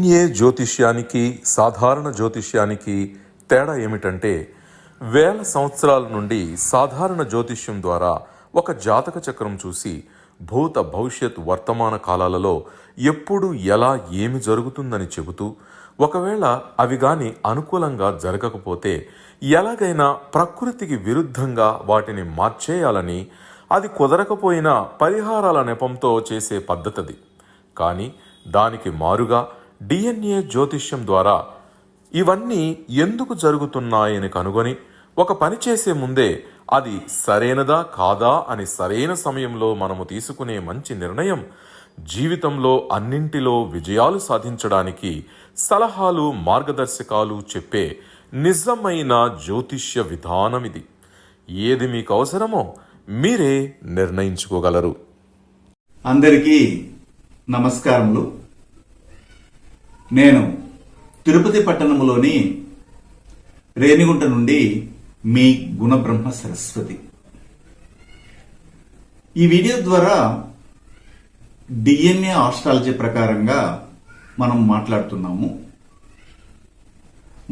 DNA జ్యోతిష్యానికి సాధారణ జ్యోతిష్యానికి తేడా ఏమిటంటే, వేల సంవత్సరాల నుండి సాధారణ జ్యోతిష్యం ద్వారా ఒక జాతక చక్రం చూసి భూత భవిష్యత్ వర్తమాన కాలాలలో ఎప్పుడు ఎలా ఏమి జరుగుతుందని చెబుతూ, ఒకవేళ అవి గాని అనుకూలంగా జరగకపోతే ఎలాగైనా ప్రకృతికి విరుద్ధంగా వాటిని మార్చేయాలని, అది కుదరకపోయినా పరిహారాల నెపంతో చేసే పద్ధతిది. కానీ దానికి మారుగా డిఎన్ఏ జ్యోతిష్యం ద్వారా ఇవన్నీ ఎందుకు జరుగుతున్నాయని కనుగొని ఒక పని చేసే ముందే అది సరైనదా కాదా అని సరైన సమయంలో మనము తీసుకునే మంచి నిర్ణయం జీవితంలో అన్నింటిలో విజయాలు సాధించడానికి సలహాలు మార్గదర్శకాలు చెప్పే నిజమైన జ్యోతిష్య విధానం ఇది. ఏది మీకు అవసరమో మీరే నిర్ణయించుకోగలరు. అందరికీ నమస్కారములు. నేను తిరుపతి పట్టణంలోని రేణిగుంట నుండి మీ గుణబ్రహ్మ సరస్వతి. ఈ వీడియో ద్వారా డిఎన్ఏ ఆస్ట్రాలజీ ప్రకారంగా మనం మాట్లాడుతున్నాము.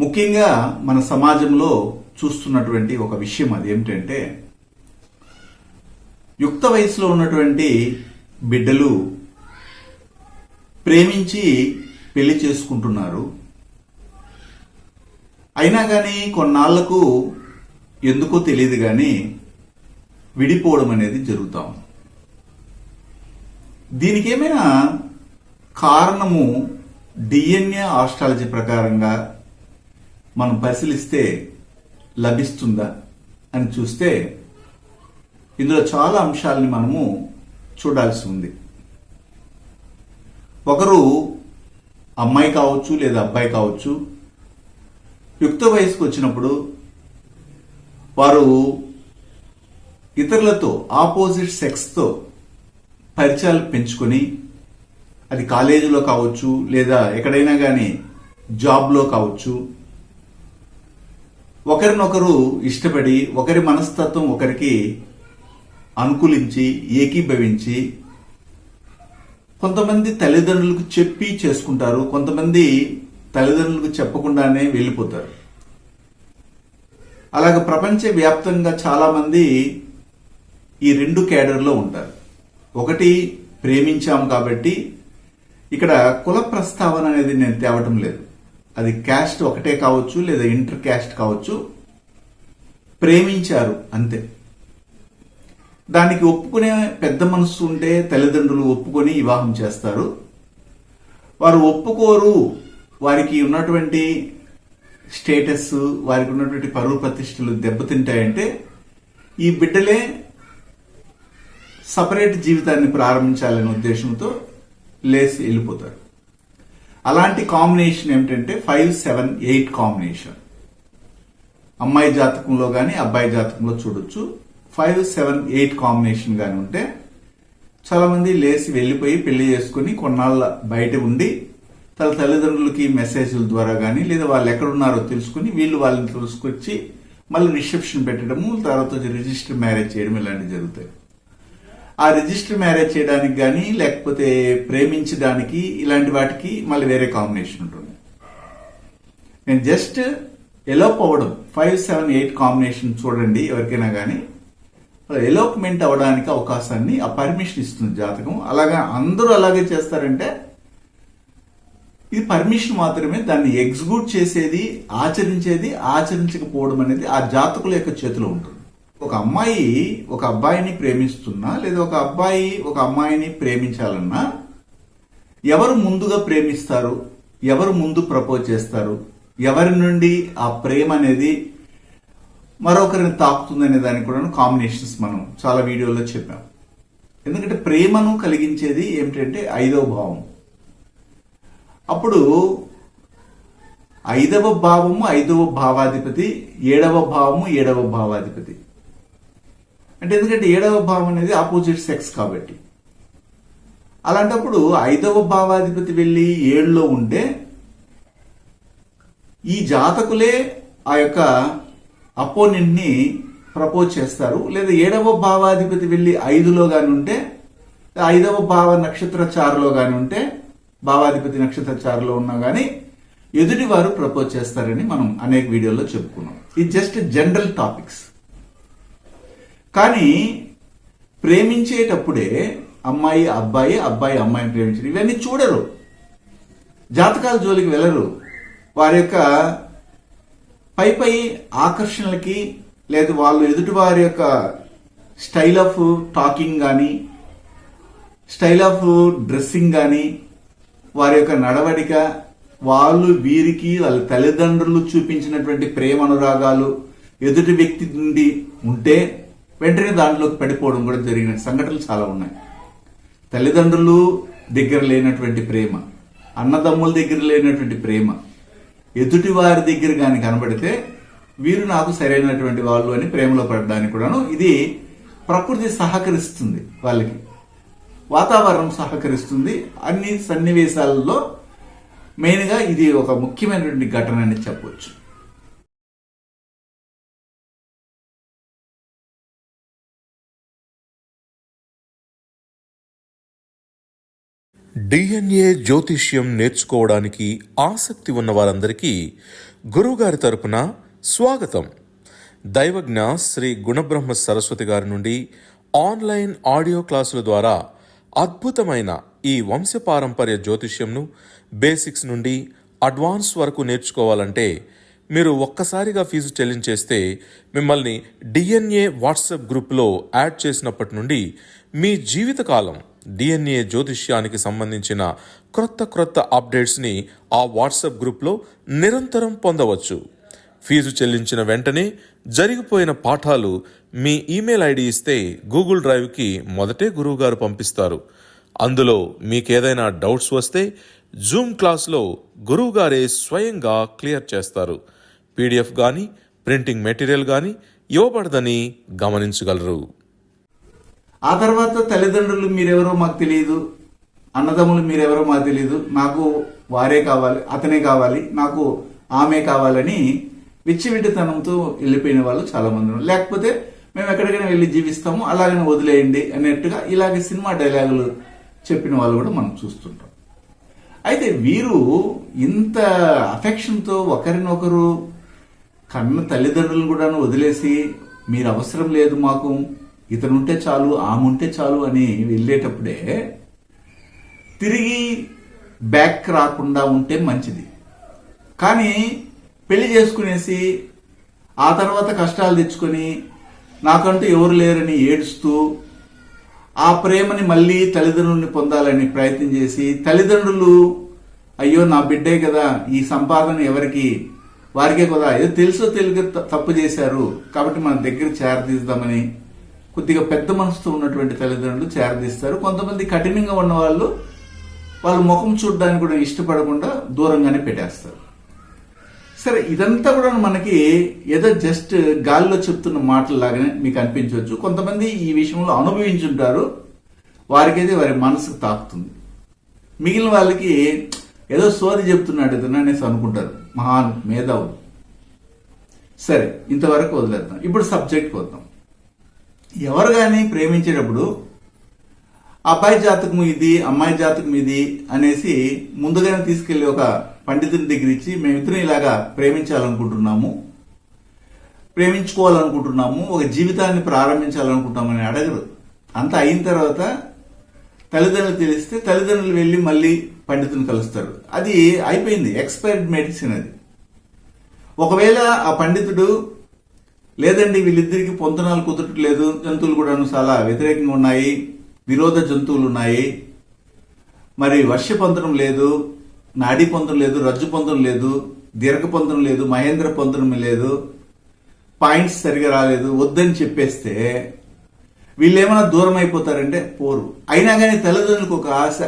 ముఖ్యంగా మన సమాజంలో చూస్తున్నటువంటి ఒక విషయం అదేమిటంటే, యుక్త వయసులో ఉన్నటువంటి బిడ్డలు ప్రేమించి పెళ్లి చేసుకుంటున్నారు. అయినా కానీ కొన్నాళ్లకు ఎందుకో తెలియదు కానీ విడిపోవడం అనేది జరుగుతాం. దీనికి ఏమైనా కారణము డిఎన్ఏ ఆస్ట్రాలజీ ప్రకారంగా మనం పరిశీలిస్తే లభిస్తుందా అని చూస్తే ఇందులో చాలా అంశాలని మనము చూడాల్సి ఉంది. ఒకరు అమ్మాయి కావచ్చు లేదా అబ్బాయి కావచ్చు, యుక్త వయసుకు వచ్చినప్పుడు వారు ఇతరులతో ఆపోజిట్ సెక్స్తో పరిచయాలు పెంచుకొని, అది కాలేజీలో కావచ్చు లేదా ఎక్కడైనా కానీ జాబ్లో కావచ్చు, ఒకరినొకరు ఇష్టపడి ఒకరి మనస్తత్వం ఒకరికి అనుకూలించి ఏకీభవించి, కొంతమంది తల్లిదండ్రులకు చెప్పి చేసుకుంటారు, కొంతమంది తల్లిదండ్రులకు చెప్పకుండానే వెళ్ళిపోతారు. అలాగే ప్రపంచ వ్యాప్తంగా చాలా మంది ఈ రెండు కేడర్లో ఉంటారు. ఒకటి ప్రేమించాము కాబట్టి ఇక్కడ కుల ప్రస్తావన అనేది నేను తేవటం లేదు. అది క్యాస్ట్ ఒకటే కావచ్చు లేదా ఇంటర్ క్యాస్ట్ కావచ్చు, ప్రేమించారు అంతే. దానికి ఒప్పుకునే పెద్ద మనసు ఉంటే తల్లిదండ్రులు ఒప్పుకొని వివాహం చేస్తారు. వారు ఒప్పుకోరు, వారికి ఉన్నటువంటి స్టేటస్, వారికి ఉన్నటువంటి పరువు ప్రతిష్టలు దెబ్బతింటాయంటే ఈ బిడ్డలే సపరేట్ జీవితాన్ని ప్రారంభించాలనే ఉద్దేశంతో లేసి వెళ్ళిపోతారు. అలాంటి కాంబినేషన్ ఏమిటంటే 5-7-8 కాంబినేషన్. అమ్మాయి జాతకంలో కానీ అబ్బాయి జాతకంలో చూడొచ్చు. 5-7-8 కాంబినేషన్ గాని ఉంటే చాలా మంది లేచి వెళ్లిపోయి పెళ్లి చేసుకుని కొన్నాళ్ళ బయట ఉండి తన తల్లిదండ్రులకి మెసేజ్ల ద్వారా కానీ లేదా వాళ్ళు ఎక్కడున్నారో తెలుసుకుని వీళ్ళు వాళ్ళని తెలుసుకొచ్చి మళ్ళీ రిసెప్షన్ పెట్టడము, తర్వాత రిజిస్టర్ మ్యారేజ్ చేయడం ఇలాంటివి జరుగుతాయి. ఆ రిజిస్టర్ మ్యారేజ్ చేయడానికి కానీ లేకపోతే ప్రేమించడానికి ఇలాంటి వాటికి మళ్ళీ వేరే కాంబినేషన్ ఉంటుంది. నేను జస్ట్ ఎలోప్ అవ్వడం 5-7-8 కాంబినేషన్ చూడండి. ఎవరికైనా కానీ ఎలోప్మెంట్ అవ్వడానికి అవకాశాన్ని ఆ పర్మిషన్ ఇస్తుంది జాతకం. అలాగా అందరూ అలాగే చేస్తారంటే ఇది పర్మిషన్ మాత్రమే. దాన్ని ఎగ్జిక్యూట్ చేసేది, ఆచరించేది, ఆచరించకపోవడం అనేది ఆ జాతకుల యొక్క చేతిలో ఉంటుంది. ఒక అమ్మాయి ఒక అబ్బాయిని ప్రేమిస్తున్నా లేదా ఒక అబ్బాయి ఒక అమ్మాయిని ప్రేమించాలన్నా ఎవరు ముందుగా ప్రేమిస్తారు, ఎవరు ముందు ప్రపోజ్ చేస్తారు, ఎవరి నుండి ఆ ప్రేమ అనేది మరొకరిని తాకుతుందనే దానికి కూడా కాంబినేషన్స్ మనం చాలా వీడియోలో చెప్పాం. ఎందుకంటే ప్రేమను కలిగించేది ఏమిటంటే 5వ భావం. అప్పుడు 5వ భావము 5వ భావాధిపతి, 7వ భావము 7వ భావాధిపతి. అంటే ఎందుకంటే 7వ భావం అనేది ఆపోజిట్ సెక్స్ కాబట్టి. అలాంటప్పుడు 5వ భావాధిపతి వెళ్ళి 7లో ఉంటే ఈ జాతకులే ఆ యొక్క అపోనెంట్ ని ప్రపోజ్ చేస్తారు. లేదా 7వ భావాధిపతి వెళ్ళి 5లో గాని ఉంటే, 5వ భావ నక్షత్ర చారులో గాని ఉంటే భావాధిపతి నక్షత్రచారులో ఉన్నా కానీ ఎదుటి వారు ప్రపోజ్ చేస్తారని మనం అనేక వీడియోల్లో చెప్పుకున్నాం. ఇది జస్ట్ జనరల్ టాపిక్స్. కానీ ప్రేమించేటప్పుడే అమ్మాయి అబ్బాయి, అబ్బాయి అమ్మాయిని ప్రేమించడం ఇవన్నీ చూడరు, జాతకాల జోలికి వెళ్ళరు. వారి యొక్క పై ఆకర్షణలకి లేదా వాళ్ళు ఎదుటి వారి యొక్క స్టైల్ ఆఫ్ టాకింగ్ కానీ, స్టైల్ ఆఫ్ డ్రెస్సింగ్ కానీ, వారి యొక్క నడవడిక, వాళ్ళు వీరికి వాళ్ళ తల్లిదండ్రులు చూపించినటువంటి ప్రేమ అనురాగాలు ఎదుటి వ్యక్తి నుండి ఉంటే వెంటనే దాంట్లోకి పడిపోవడం కూడా జరిగిన సంఘటనలు చాలా ఉన్నాయి. తల్లిదండ్రులు దగ్గర లేనటువంటి ప్రేమ, అన్నదమ్ముల దగ్గర లేనటువంటి ప్రేమ ఎదుటి వారి దగ్గర కానీ కనబడితే వీరు నాకు సరైనటువంటి వాళ్ళు అని ప్రేమలో పడడానికి కూడాను ఇది ప్రకృతి సహకరిస్తుంది, వాళ్ళకి వాతావరణం సహకరిస్తుంది. అన్ని సన్నివేశాలలో మెయిన్గా ఇది ఒక ముఖ్యమైనటువంటి ఘటన అని చెప్పవచ్చు. డిఎన్ఏ జ్యోతిష్యం నేర్చుకోవడానికి ఆసక్తి ఉన్న వారందరికీ గురువుగారి తరపున స్వాగతం. దైవజ్ఞ శ్రీ గుణబ్రహ్మ సరస్వతి గారి నుండి ఆన్లైన్ ఆడియో క్లాసుల ద్వారా అద్భుతమైన ఈ వంశపారంపర్య జ్యోతిష్యంను బేసిక్స్ నుండి అడ్వాన్స్ వరకు నేర్చుకోవాలంటే మీరు ఒక్కసారిగా ఫీజు చెల్లించేస్తే మిమ్మల్ని డిఎన్ఏ వాట్సాప్ గ్రూప్లో యాడ్ చేసినప్పటి నుండి మీ జీవితకాలం డిఎన్ఏ జ్యోతిష్యానికి సంబంధించిన క్రొత్త అప్డేట్స్ని ఆ వాట్సాప్ గ్రూప్లో నిరంతరం పొందవచ్చు. ఫీజు చెల్లించిన వెంటనే జరిగిపోయిన పాఠాలు మీ ఈమెయిల్ ఐడి ఇస్తే గూగుల్ డ్రైవ్కి మొదటే గురువుగారు పంపిస్తారు. అందులో మీకేదైనా డౌట్స్ వస్తే జూమ్ క్లాస్లో గురువుగారే స్వయంగా క్లియర్ చేస్తారు. పీడిఎఫ్ కానీ ప్రింటింగ్ మెటీరియల్ కానీ ఇవ్వబడదని గమనించగలరు. ఆ తర్వాత తల్లిదండ్రులు మీరెవరో మాకు తెలియదు, అన్నదమ్ములు మీరెవరో మాకు తెలియదు, నాకు వారే కావాలి, అతనే కావాలి, నాకు ఆమె కావాలని విచ్చవిడితనంతో వెళ్ళిపోయిన వాళ్ళు చాలా మంది ఉన్నారు. లేకపోతే మేము ఎక్కడికైనా వెళ్ళి జీవిస్తాము, అలాగనే వదిలేయండి అన్నట్టుగా ఇలాగే సినిమా డైలాగులు చెప్పిన వాళ్ళు కూడా మనం చూస్తుంటాం. అయితే వీరు ఇంత అఫెక్షన్తో ఒకరినొకరు కన్న తల్లిదండ్రులను కూడా వదిలేసి మీరు అవసరం లేదు మాకు, ఇతనుంటే చాలు, ఆమె ఉంటే చాలు అని వెళ్ళేటప్పుడే తిరిగి బ్యాక్ రాకుండా ఉంటే మంచిది. కానీ పెళ్లి చేసుకునేసి ఆ తర్వాత కష్టాలు తెచ్చుకొని నాకంటూ ఎవరు లేరని ఏడుస్తూ ఆ ప్రేమని మళ్ళీ తల్లిదండ్రుల్ని పొందాలని ప్రయత్నం చేసి తల్లిదండ్రులు అయ్యో నా బిడ్డే కదా, ఈ సంపాదన ఎవరికి, వారికే కదా, ఏదో తెలుసో తెలియక తప్పు చేశారు కాబట్టి మన దగ్గర చేరదీద్దామని కొద్దిగా పెద్ద మనసుతో ఉన్నటువంటి తల్లిదండ్రులు చేరదీస్తారు. కొంతమంది కఠినంగా ఉన్న వాళ్ళు వాళ్ళ ముఖం చూడడానికి కూడా ఇష్టపడకుండా దూరంగానే పెట్టేస్తారు. సరే, ఇదంతా కూడా మనకి ఏదో జస్ట్ గాలిలో చెప్తున్న మాటల్లాగానే మీకు అనిపించవచ్చు. కొంతమంది ఈ విషయంలో అనుభవించుంటారు, వారికైతే వారి మనసుకు తాకుతుంది. మిగిలిన వాళ్ళకి ఏదో సోది చెప్తున్నాడు ఇతను అనేసి అనుకుంటారు, మహాన్ మేధావులు. సరే, ఇంతవరకు వదిలేద్దాం. ఇప్పుడు సబ్జెక్ట్కి వద్దాం. ఎవరు కానీ ప్రేమించేటప్పుడు అబ్బాయి జాతకం ఇది, అమ్మాయి జాతకం ఇది అనేసి ముందుగానే తీసుకెళ్లి ఒక పండితుని దగ్గర ఇచ్చి మేమిద్దరం ఇలాగా ప్రేమించాలనుకుంటున్నాము, ప్రేమించుకోవాలనుకుంటున్నాము, ఒక జీవితాన్ని ప్రారంభించాలనుకుంటామని అడగరు. అంతా అయిన తర్వాత తల్లిదండ్రులు తెలిస్తే తల్లిదండ్రులు వెళ్ళి మళ్ళీ పండితుని కలుస్తారు. అది అయిపోయింది, ఎక్స్పైర్డ్ మెడిసిన్ అది. ఒకవేళ ఆ పండితుడు లేదండి వీళ్ళిద్దరికి పొంతనాలు కుదరట్లేదు, జంతువులు కూడా చాలా వ్యతిరేకంగా ఉన్నాయి, విరోధ జంతువులు ఉన్నాయి, మరి వర్ష పొంతనం లేదు, నాడీ పొంతనం లేదు, రజ్జు పొంతనం లేదు, దీర్ఘ పొంతనం లేదు, మహేంద్ర పొంతనం లేదు, పాయింట్స్ సరిగా రాలేదు, వద్దని చెప్పేస్తే వీళ్ళు ఏమైనా దూరం అయిపోతారంటే పోరు. అయినా కానీ తల్లిదండ్రులకు ఒక ఆశ,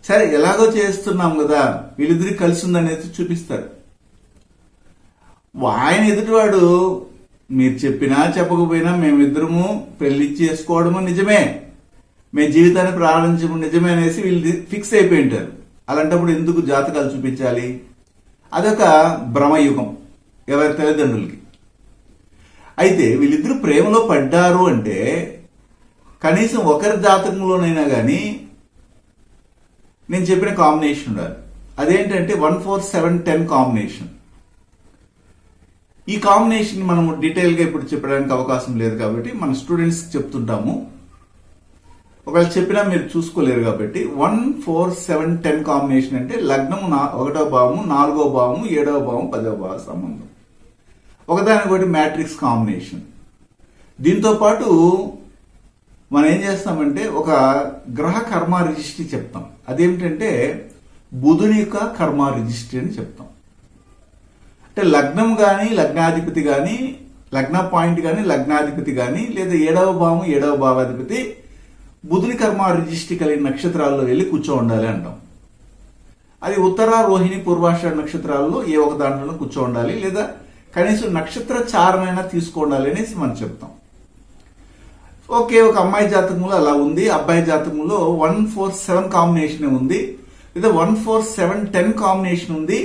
సరే ఎలాగో చేస్తున్నాం కదా వీళ్ళిద్దరికి కలిసి ఉందనేది చూపిస్తారు. ఆయన ఎదుటివాడు మీరు చెప్పినా చెప్పకపోయినా మేమిద్దరము పెళ్లి చేసుకోవడము నిజమే, మేము జీవితాన్ని ప్రారంభించడం నిజమే అనేసి వీళ్ళు ఫిక్స్ అయిపోయి ఉంటారు. అలాంటప్పుడు ఎందుకు జాతకాలు చూపించాలి? అదొక భ్రమయుగం ఎవరి తల్లిదండ్రులకి. అయితే వీళ్ళిద్దరూ ప్రేమలో పడ్డారు అంటే కనీసం ఒకరి జాతకంలోనైనా కానీ నేను చెప్పిన కాంబినేషన్ ఉండాలి. అదేంటంటే 1 4 7 10 కాంబినేషన్. ఈ కాంబినేషన్ మనము డీటెయిల్ గా ఇప్పుడు చెప్పడానికి అవకాశం లేదు కాబట్టి మన స్టూడెంట్స్ చెప్తుంటాము. ఒకవేళ చెప్పినా మీరు చూసుకోలేరు కాబట్టి 1 4 7 10 కాంబినేషన్ అంటే లగ్నము 1వ భావము, 4వ భావము, 7వ భావము, 10వ భావ సంబంధం. ఒకదానికొకటి మ్యాట్రిక్స్ కాంబినేషన్. దీంతో పాటు మనం ఏం చేస్తామంటే ఒక గ్రహ కర్మ రిజిస్ట్రీ చెప్తాం. అదేమిటంటే బుధుని యొక్క కర్మ రిజిస్ట్రీ అని చెప్తాం. అంటే లగ్నం కానీ లగ్నాధిపతి కానీ లగ్న పాయింట్ కానీ లగ్నాధిపతి కానీ లేదా 7వ భావం 7వ భావాధిపతి బుధుని కర్మ రిజిస్ట్రీ కలిగిన నక్షత్రాల్లో వెళ్ళి కూర్చో ఉండాలి అంటాం. అది ఉత్తర, రోహిణి, పూర్వాషాఢ నక్షత్రాల్లో ఏ ఒక దాంట్లో కూర్చో ఉండాలి, లేదా కనీసం నక్షత్ర చారణైనా తీసుకోండాలి అనేసి మనం చెప్తాం. ఓకే, ఒక అమ్మాయి జాతకంలో అలా ఉంది, అబ్బాయి జాతకంలో 1 4 7 కాంబినేషన్ ఉంది, లేదా 1 4 7 10 కాంబినేషన్ ఉంది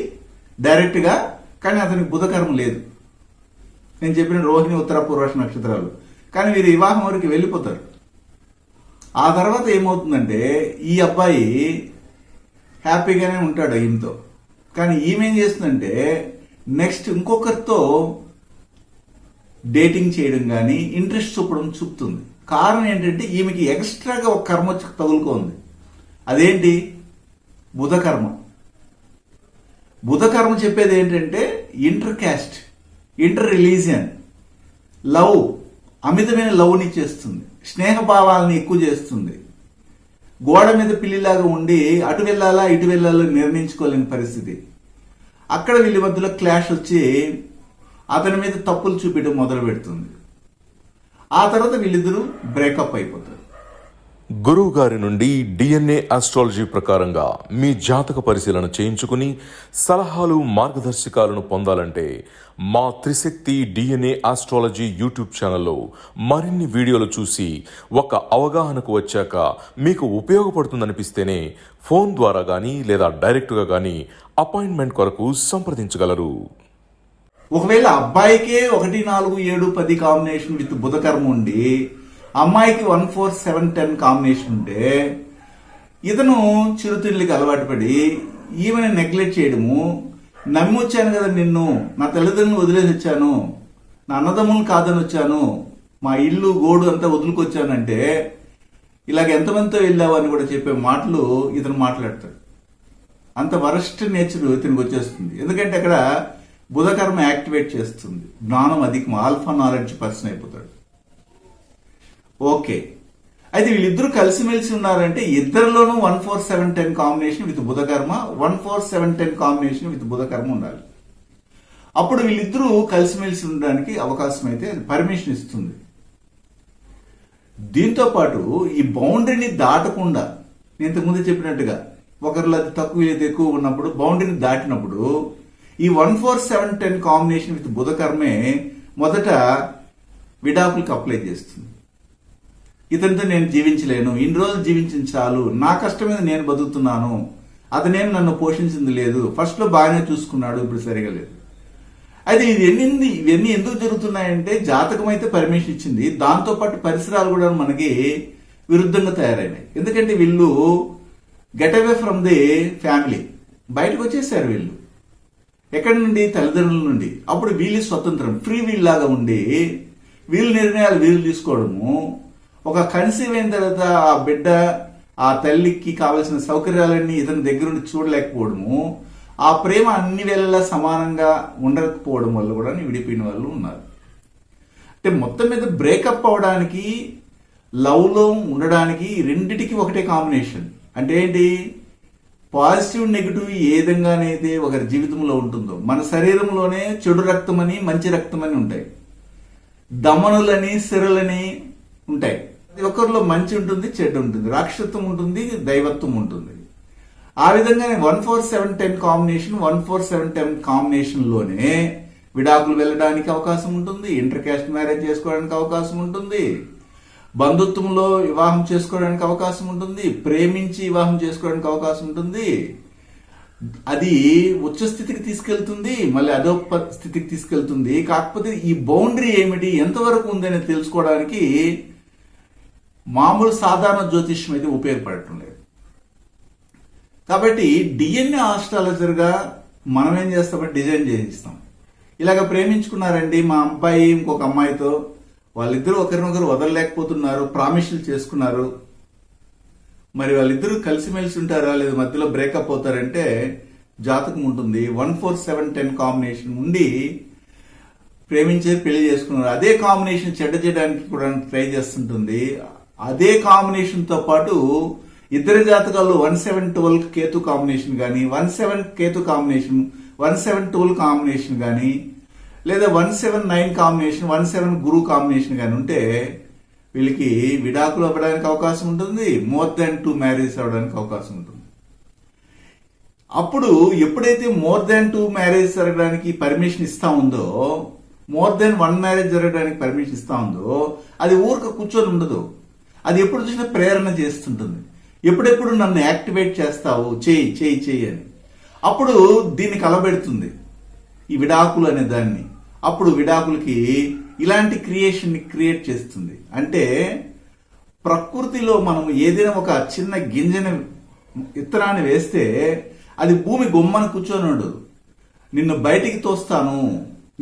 డైరెక్ట్ గా, కానీ అతనికి బుధకర్మ లేదు. నేను చెప్పిన రోహిణి, ఉత్తర, పూర్వాషాఢ నక్షత్రాలు. కానీ వీరు వివాహం వరకు వెళ్ళిపోతారు. ఆ తర్వాత ఏమవుతుందంటే ఈ అబ్బాయి హ్యాపీగానే ఉంటాడు ఈమెతో, కానీ ఈమె ఏం చేస్తుందంటే నెక్స్ట్ ఇంకొకరితో డేటింగ్ చేయడం కానీ ఇంట్రెస్ట్ చూపుతుంది. కారణం ఏంటంటే ఈమెకి ఎక్స్ట్రాగా ఒక కర్మ వచ్చి తగులుకోంది. అదేంటి? బుధకర్మ. బుధకర్మ చెప్పేది ఏంటంటే inter caste, inter religion, love, అమితమైన లవ్ని చేస్తుంది, స్నేహభావాలని ఎక్కువ చేస్తుంది. గోడ మీద పిల్లిలాగా ఉండి అటు వెళ్ళాలా ఇటు వెళ్ళాలో నిర్ణయించుకోలేని పరిస్థితి. అక్కడ వీళ్ళ మధ్యలో క్లాష్ వచ్చి అతని మీద తప్పులు చూపించడం మొదలు పెడుతుంది. ఆ తర్వాత వీళ్ళిద్దరూ బ్రేకప్ అయిపోతారు. గురువు గారి నుండి డిఎన్ఏ ఆస్ట్రాలజీ ప్రకారంగా మీ జాతక పరిశీలన చేయించుకుని సలహాలు, మార్గదర్శకాలను పొందాలంటే మా త్రిశక్తి డిఎన్ఏ ఆస్ట్రాలజీ యూట్యూబ్ ఛానల్లో మరిన్ని వీడియోలు చూసి ఒక అవగాహనకు వచ్చాక మీకు ఉపయోగపడుతుందనిపిస్తేనే ఫోన్ ద్వారా కానీ లేదా డైరెక్ట్గా కానీ అపాయింట్మెంట్ కొరకు సంప్రదించగలరు. ఒకవేళ అబ్బాయికే 1 4 7 10 కాంబినేషన్ విత్ బుధకర్మ ఉండి అమ్మాయికి 1 4 7 10 కాంబినేషన్ ఉంటే ఇతను చిరుతిళ్ళకి అలవాటు పడి ఈమెను నెగ్లెక్ట్ చేయడము, నమ్మి వచ్చాను కదా నిన్ను, నా తల్లిదండ్రులను వదిలేసి వచ్చాను, నా అన్నదమ్ములను కాదని వచ్చాను, మా ఇల్లు గోడు అంతా వదులుకొచ్చానంటే ఇలాగ ఎంతమందితో వెళ్ళావు అని కూడా చెప్పే మాటలు ఇతను మాట్లాడతాడు. అంత వరస్ట్ నేచర్ ఇతనికి వచ్చేస్తుంది. ఎందుకంటే అక్కడ బుధకర్మ యాక్టివేట్ చేస్తుంది, జ్ఞానం అధికం, ఆల్ఫా నాలెడ్జ్ పర్సన్ అయిపోతాడు. ఓకే, అయితే వీళ్ళిద్దరూ కలిసిమెలిసి ఉన్నారంటే ఇద్దరిలోనూ 1 4 7 10 కాంబినేషన్ విత్ బుధకర్మ, 1 4 7 10 కాంబినేషన్ విత్ బుధకర్మ ఉండాలి. అప్పుడు వీళ్ళిద్దరూ కలిసిమెలిసి ఉండడానికి అవకాశం అయితే పర్మిషన్ ఇస్తుంది. దీంతో పాటు ఈ బౌండరీని దాటకుండా, నేను ఇంతకుముందు చెప్పినట్టుగా ఒకరిలో అది తక్కువ ఇది ఎక్కువ ఉన్నప్పుడు బౌండరీని దాటినప్పుడు ఈ 1 4 7 10 కాంబినేషన్ విత్ బుధకర్మే మొదట విడాకులకు అప్లై చేస్తుంది. ఇతనితో నేను జీవించలేను, ఇన్ని రోజులు జీవించింది చాలు, నా కష్టం మీద నేను బతుకుతున్నాను, అతనేం నన్ను పోషించింది లేదు, ఫస్ట్ లో బాగానే చూసుకున్నాడు, ఇప్పుడు సరిగా లేదు. అయితే ఇవన్నీ ఎందుకు జరుగుతున్నాయంటే జాతకం అయితే పర్మిషన్ ఇచ్చింది, దాంతో పాటు పరిసరాలు కూడా మనకి విరుద్ధంగా తయారైనాయి. ఎందుకంటే వీళ్ళు get away from the family, బయటకు వచ్చేసారు వీళ్ళు. ఎక్కడి నుండి? తల్లిదండ్రుల నుండి. అప్పుడు వీళ్ళు స్వతంత్రం, ఫ్రీ వీల్ లాగా ఉండి వీళ్ళు నిర్ణయాలు వీళ్ళు తీసుకోవడము, ఒక కన్సీవ్ అయిన తర్వాత ఆ బిడ్డ ఆ తల్లికి కావలసిన సౌకర్యాలన్నీ ఇతని దగ్గర నుండి చూడలేకపోవడము, ఆ ప్రేమ అన్ని వేళలా సమానంగా ఉండకపోవడం వల్ల కూడా విడిపోయిన వాళ్ళు ఉన్నారు. అంటే మొత్తం మీద బ్రేకప్ అవడానికి, లవ్ లో ఉండడానికి రెండిటికి ఒకటే కాంబినేషన్. అంటే ఏంటి? పాజిటివ్ నెగిటివ్ ఏ విధంగానైతే ఒకరి జీవితంలో ఉంటుందో, మన శరీరంలోనే చెడు రక్తం అని మంచి రక్తం అని ఉంటాయి, దమనులని సిరలని ఉంటాయి. ఒకరిలో మంచి ఉంటుంది, చెడు ఉంటుంది, రాక్షసత్వం ఉంటుంది, దైవత్వం ఉంటుంది. ఆ విధంగానే 1 4 7 10 కాంబినేషన్, 1 4 7 10 కాంబినేషన్ లోనే విడాకులు వెళ్ళడానికి అవకాశం ఉంటుంది, ఇంటర్ క్యాస్ట్ మ్యారేజ్ చేసుకోవడానికి అవకాశం ఉంటుంది, బంధుత్వంలో వివాహం చేసుకోవడానికి అవకాశం ఉంటుంది, ప్రేమించి వివాహం చేసుకోవడానికి అవకాశం ఉంటుంది. అది ఉచ్చ స్థితికి తీసుకెళ్తుంది, మళ్ళీ అదో స్థితికి తీసుకెళ్తుంది. కాకపోతే ఈ బౌండరీ ఏమిటి, ఎంతవరకు ఉందని తెలుసుకోవడానికి మామూలు సాధారణ జ్యోతిష్యం అయితే ఉపయోగపడటం లేదు. కాబట్టి డిఎన్ఏ ఆస్ట్రాలజర్గా మనం ఏం చేస్తామంటే డిజైన్ చేసిస్తాం. ఇలాగ ప్రేమించుకున్నారండి మా అబ్బాయి ఇంకొక అమ్మాయితో, వాళ్ళిద్దరూ ఒకరినొకరు వదలలేకపోతున్నారు, ప్రామిస్లు చేసుకున్నారు. మరి వాళ్ళిద్దరూ కలిసిమెలిసి ఉంటారా లేదా మధ్యలో బ్రేకప్ అవుతారంటే జాతకం ఉంటుంది. 14710 కాంబినేషన్ ఉండి ప్రేమించేది పెళ్లి చేసుకున్నారు. అదే కాంబినేషన్ చెడ్డ చేయడానికి కూడా ట్రై చేస్తుంటుంది. అదే కాంబినేషన్ తో పాటు ఇద్దరు జాతకాల్లో 1712 కేతు కాంబినేషన్ కానీ, 17 కేతు కాంబినేషన్, 1712 కాంబినేషన్ కానీ, లేదా 179 కాంబినేషన్, 17 గురు కాంబినేషన్ కానీ ఉంటే వీళ్ళకి విడాకులు అవ్వడానికి అవకాశం ఉంటుంది, మోర్ దాన్ 2 మ్యారేజ్ అవ్వడానికి అవకాశం ఉంటుంది. అప్పుడు ఎప్పుడైతే మోర్ దాన్ 2 మ్యారేజ్ జరగడానికి పర్మిషన్ ఇస్తా ఉందో, మోర్ దాన్ 1 మ్యారేజ్ జరగడానికి పర్మిషన్ ఇస్తా ఉందో, అది ఊరిక కూర్చొని ఉండదు. అది ఎప్పుడు చూసినా ప్రేరణ చేస్తుంటుంది. ఎప్పుడెప్పుడు నన్ను యాక్టివేట్ చేస్తావు, చేయి చేయి చేయి అని. అప్పుడు దీన్ని కలబెడుతుంది ఈ విడాకులు అనే దాన్ని. అప్పుడు విడాకులకి ఇలాంటి క్రియేషన్ ని క్రియేట్ చేస్తుంది. అంటే ప్రకృతిలో మనం ఏదైనా ఒక చిన్న గింజని విత్తనాన్ని వేస్తే అది భూమి బొమ్మను కూర్చొని ఉండదు. నిన్ను బయటికి తోస్తాను,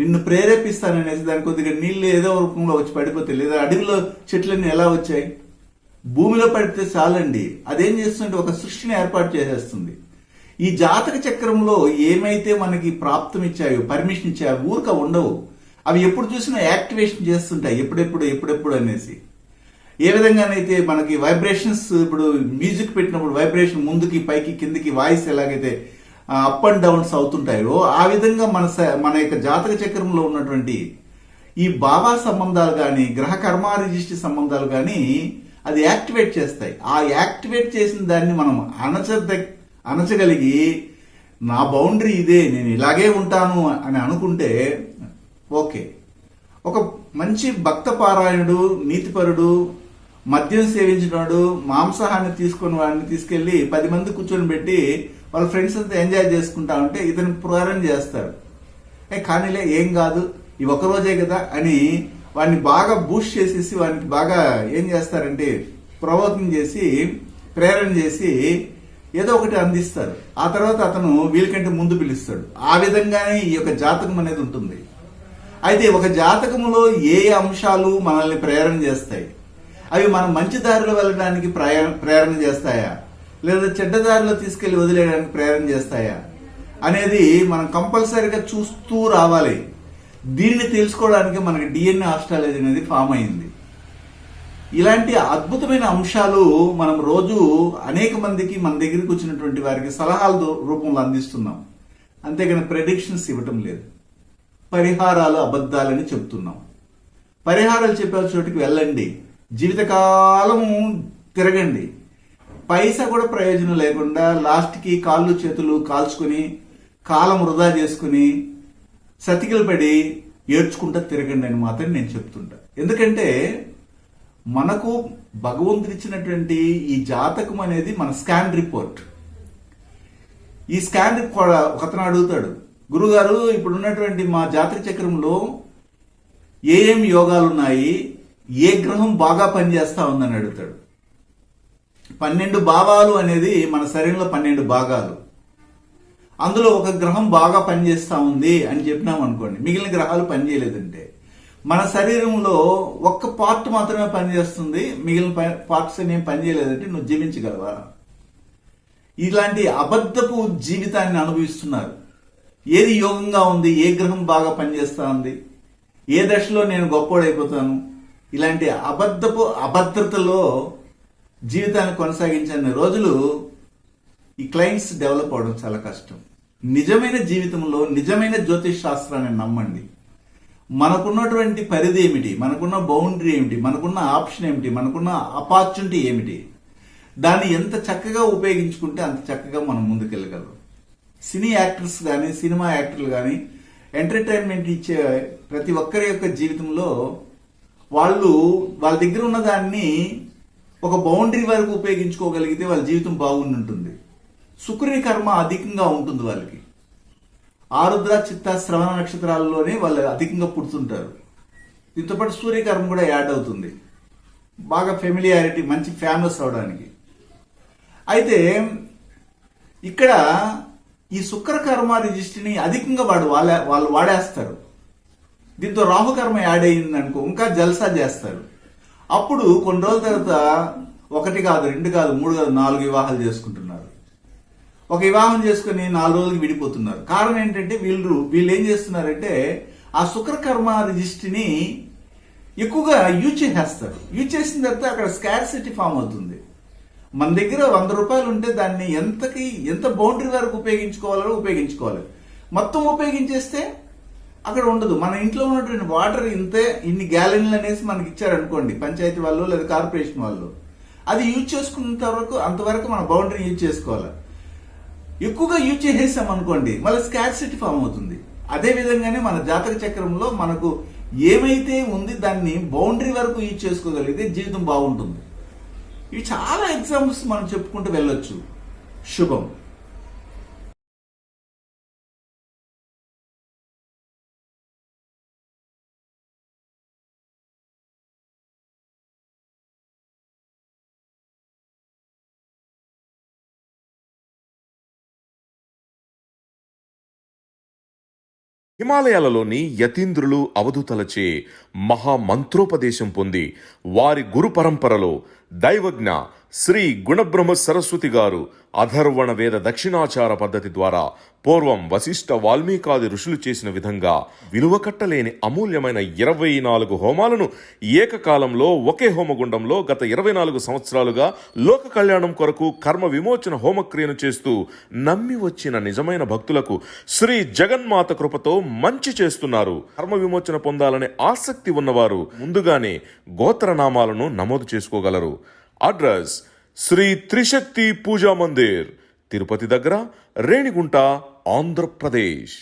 నిన్ను ప్రేరేపిస్తాను అనేసి దాని కొద్దిగా నీళ్లు ఏదో రూపంలో వచ్చి పడిపోతాయి. లేదా అడవిలో చెట్లన్నీ ఎలా వచ్చాయి, భూమిలో పడితే చాలండి. అదేం చేస్తుంటే ఒక సృష్టిని ఏర్పాటు చేసేస్తుంది. ఈ జాతక చక్రంలో ఏమైతే మనకి ప్రాప్తం ఇచ్చాయో, పర్మిషన్ ఇచ్చాయో ఊరిక ఉండవు. అవి ఎప్పుడు చూసినా యాక్టివేషన్ చేస్తుంటాయి, ఎప్పుడెప్పుడు అనేసి. ఏ విధంగానైతే మనకి వైబ్రేషన్స్, ఇప్పుడు మ్యూజిక్ పెట్టినప్పుడు వైబ్రేషన్ ముందుకి పైకి కిందికి వాయిస్ ఎలాగైతే అప్ అండ్ డౌన్స్ అవుతుంటాయో, ఆ విధంగా మన యొక్క జాతక చక్రంలో ఉన్నటువంటి ఈ భావ సంబంధాలు కానీ, గ్రహ కర్మ రిజిస్ట్రీ సంబంధాలు కానీ అది యాక్టివేట్ చేస్తాయి. ఆ యాక్టివేట్ చేసిన దాన్ని మనం అణచగలిగి నా బౌండరీ ఇదే, నేను ఇలాగే ఉంటాను అని అనుకుంటే ఓకే. ఒక మంచి భక్త పారాయణుడు, నీతిపరుడు, మద్యం సేవించినవాడు, మాంసాహాన్ని తీసుకుని వాడిని తీసుకెళ్లి 10 మంది కూర్చొని పెట్టి వాళ్ళ ఫ్రెండ్స్ అంతా ఎంజాయ్ చేసుకుంటా ఉంటే ఇతను ప్రేరణ చేస్తారు. కానీలే ఏం కాదు, ఈ ఒక రోజే కదా అని వాడిని బాగా బూస్ట్ చేసేసి వాడికి బాగా ఏం చేస్తారంటే ప్రవోకింగ్ చేసి, ప్రేరణ చేసి ఏదో ఒకటి అందిస్తారు. ఆ తర్వాత అతను వీళ్ళకంటే ముందు పిలుస్తాడు. ఆ విధంగానే ఈ యొక్క జాతకం అనేది ఉంటుంది. అయితే ఒక జాతకంలో ఏ అంశాలు మనల్ని ప్రేరణ చేస్తాయి, అవి మనం మంచి దారిలో వెళ్ళడానికి ప్రేరణ చేస్తాయా, లేదా చెడ్డ దారిలో తీసుకెళ్లి వదిలేయడానికి ప్రేరణ చేస్తాయా అనేది మనం కంపల్సరీగా చూస్తూ రావాలి. దీన్ని తెలుసుకోవడానికి మనకి డిఎన్ఏ ఆస్ట్రాలజీ అనేది ఫామ్ అయింది. ఇలాంటి అద్భుతమైన అంశాలు మనం రోజు అనేక మందికి మన దగ్గరికి వచ్చినటువంటి వారికి సలహాల రూపంలో అందిస్తున్నాం. అంతేగాని ప్రెడిక్షన్స్ ఇవ్వటం లేదు. పరిహారాలు అబద్ధాలని చెప్తున్నాం. పరిహారాలు చెప్పే చోటికి వెళ్ళండి, జీవితకాలం తిరగండి, పైసా కూడా ప్రయోజనం లేకుండా లాస్ట్కి కాళ్ళు చేతులు కాల్చుకుని కాలం వృధా చేసుకుని సతికిలు పడి ఏడ్చుకుంటా తిరగండి అని మాత్రం నేను చెప్తుంటా. ఎందుకంటే మనకు భగవంతుడిచ్చినటువంటి ఈ జాతకం అనేది మన స్కాన్ రిపోర్ట్. ఈ స్కాన్ కూడా ఒకతను అడుగుతాడు, గురుగారు ఇప్పుడు ఉన్నటువంటి మా జాతక చక్రంలో ఏం యోగాలు ఉన్నాయి, ఏ గ్రహం బాగా పనిచేస్తా ఉందని అడుగుతాడు. 12 భావాలు అనేది మన శరీరంలో 12 భాగాలు. అందులో ఒక గ్రహం బాగా పనిచేస్తా ఉంది అని చెప్పినాం అనుకోండి, మిగిలిన గ్రహాలు పనిచేయలేదంటే మన శరీరంలో ఒక్క పార్ట్ మాత్రమే పనిచేస్తుంది, మిగిలిన పార్ట్స్ ఏం పనిచేయలేదంటే నువ్వు జీవించగలవా? ఇలాంటి అబద్ధపు జీవితాన్ని అనుభవిస్తున్నారు. ఏది యోగంగా ఉంది, ఏ గ్రహం బాగా పనిచేస్తా ఉంది, ఏ దశలో నేను గొప్పోడైపోతాను, ఇలాంటి అభద్రతలో జీవితాన్ని కొనసాగించిన రోజులు ఈ క్లయింట్స్ డెవలప్ అవడం చాలా కష్టం. నిజమైన జీవితంలో నిజమైన జ్యోతిష్ శాస్త్రాన్ని నమ్మండి. మనకున్నటువంటి పరిధి ఏమిటి, మనకున్న బౌండరీ ఏమిటి, మనకున్న ఆప్షన్ ఏమిటి, మనకున్న ఆపర్చునిటీ ఏమిటి, దాన్ని ఎంత చక్కగా ఉపయోగించుకుంటే అంత చక్కగా మనం ముందుకెళ్ళగలం. సినీ యాక్టర్స్ కానీ, సినిమా యాక్టర్లు కానీ, ఎంటర్టైన్మెంట్ ఇచ్చే ప్రతి ఒక్కరి యొక్క జీవితంలో వాళ్ళ దగ్గర ఉన్న దాన్ని ఒక బౌండరీ వరకు ఉపయోగించుకోగలిగితే వాళ్ళ జీవితం బాగుంటుంది. శుక్రుని కర్మ అధికంగా ఉంటుంది వాళ్ళకి. ఆరుద్ర, చిత్త, శ్రవణ నక్షత్రాలలోనే వాళ్ళు అధికంగా పుడుతుంటారు. దీంతోపాటు సూర్యకర్మ కూడా యాడ్ అవుతుంది, బాగా ఫెమిలియారిటీ, మంచి ఫేమస్ అవడానికి. అయితే ఇక్కడ ఈ శుక్రకర్మ రిజిస్ట్రీని అధికంగా వాళ్ళు వాడేస్తారు. దీంతో రాహుకర్మ యాడ్ అయింది అనుకో, ఇంకా జల్సా చేస్తారు. అప్పుడు కొన్ని రోజుల తర్వాత 1 కాదు, 2 కాదు, 3 కాదు, 4 వివాహాలు చేసుకుంటున్నారు. ఒక వివాహం చేసుకుని 4 రోజులకి విడిపోతున్నారు. కారణం ఏంటంటే వీళ్ళు ఏం చేస్తున్నారంటే ఆ శుక్రకర్మ రిజిస్ట్రీని ఎక్కువగా యూజ్ చేసేస్తారు. యూజ్ చేసిన తర్వాత అక్కడ స్కార్సిటీ ఫామ్ అవుతుంది. మన దగ్గర 100 రూపాయలు ఉంటే దాన్ని ఎంత బౌండరీ వరకు ఉపయోగించుకోవాలి. మొత్తం ఉపయోగించేస్తే అక్కడ ఉండదు. మన ఇంట్లో ఉన్నటువంటి వాటర్ ఇన్ని గ్యాలన్లు అనేసి మనకి ఇచ్చారనుకోండి పంచాయతీ వాళ్ళు లేదా కార్పొరేషన్ వాళ్ళు, అది యూజ్ చేసుకున్నంత వరకు అంతవరకు మన బౌండరీ యూజ్ చేసుకోవాలి. ఎక్కువగా యూజ్ చేసేసాం అనుకోండి మళ్ళీ స్కార్సిటీ ఫామ్ అవుతుంది. అదే విధంగానే మన జాతక చక్రంలో మనకు ఏమైతే ఉంది దాన్ని బౌండరీ వరకు యూజ్ చేసుకోగలిగితే జీవితం బాగుంటుంది. ఇవి చాలా ఎగ్జాంపుల్స్ మనం చెప్పుకుంటూ వెళ్ళొచ్చు. శుభం. హిమాలయాలలోని యతీంద్రులు అవధూతలచే మహామంత్రోపదేశం పొంది వారి గురు పరంపరలో దైవజ్ఞ శ్రీ గుణబ్రహ్మ సరస్వతి గారు అధర్వణ వేద దక్షిణాచార పద్ధతి ద్వారా పూర్వం వశిష్ఠ వాల్మీకాది ఋషులు చేసిన విధంగా విలువ కట్టలేని అమూల్యమైన 24 హోమాలను ఏకకాలంలో ఒకే హోమగుండంలో గత 24 సంవత్సరాలుగా లోక కళ్యాణం కొరకు కర్మ విమోచన హోమక్రియను చేస్తూ నమ్మి వచ్చిన నిజమైన భక్తులకు శ్రీ జగన్మాత కృపతో మంచి చేస్తున్నారు. కర్మ విమోచన పొందాలనే ఆసక్తి ఉన్నవారు ముందుగానే గోత్రనామాలను నమోదు చేసుకోగలరు. అడ్రస్ శ్రీ త్రిశక్తి పూజా మందిర్, తిరుపతి దగ్గర, రేణిగుంట, ఆంధ్రప్రదేశ్.